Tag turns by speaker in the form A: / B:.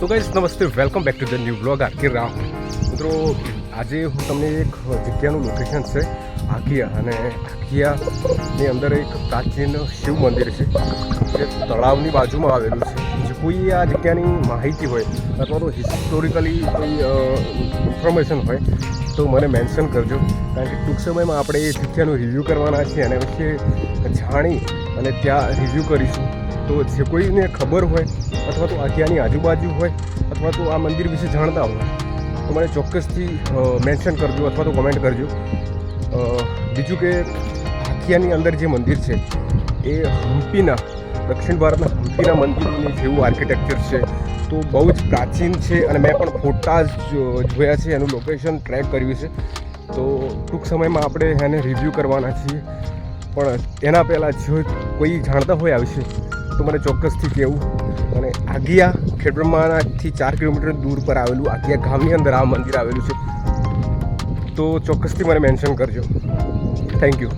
A: તો ગાઈઝ નમસ્તે, welcome back to the new blog RK Ram. મિત્રો, આજે હું તમને એક જગ્યાનું લોકેશન છે આખિયા, અને આખિયાની અંદર એક પ્રાચીન શિવ મંદિર છે જે તળાવની બાજુમાં આવેલું છે. જે કોઈ આ જગ્યાની માહિતી હોય અથવા તો હિસ્ટોરિકલી કોઈ ઇન્ફોર્મેશન હોય તો મને મેન્શન કરજો, કારણ કે ટૂંક સમયમાં આપણે એ જગ્યાનું રિવ્યૂ કરવાના છીએ અને વિશે જાણી અને ત્યાં રિવ્યૂ કરીશું. તો જે કોઈને ખબર હોય અથવા તો આખિયાની આજુબાજુ હોય અથવા તો આ મંદિર વિશે જાણતા હોય તો મને ચોક્કસથી મેન્શન કરજો અથવા તો કોમેન્ટ કરજો. બીજું કે આખિયાની અંદર જે મંદિર છે એ હમ્પીના, દક્ષિણ ભારતના હમ્પીના મંદિરોની જેવું આર્કિટેક્ચર છે, તો બહુ જ પ્રાચીન છે અને મેં પણ ફોટા જોયા છે, એનું લોકેશન ટ્રેક કર્યું છે. તો ટૂંક સમયમાં આપણે એને રિવ્યૂ કરવાના છીએ, પણ એના પહેલાં જો કોઈ જાણતા હોય આ વિશે તો મને ચોક્કસથી કહેવું. અને આખિયા ખેડબ્રહ્માથી 4 કિલોમીટર દૂર પર આવેલું આખિયા ગામની અંદર આ મંદિર આવેલું છે, તો ચોક્કસથી મને મેન્શન કરજો. Thank you.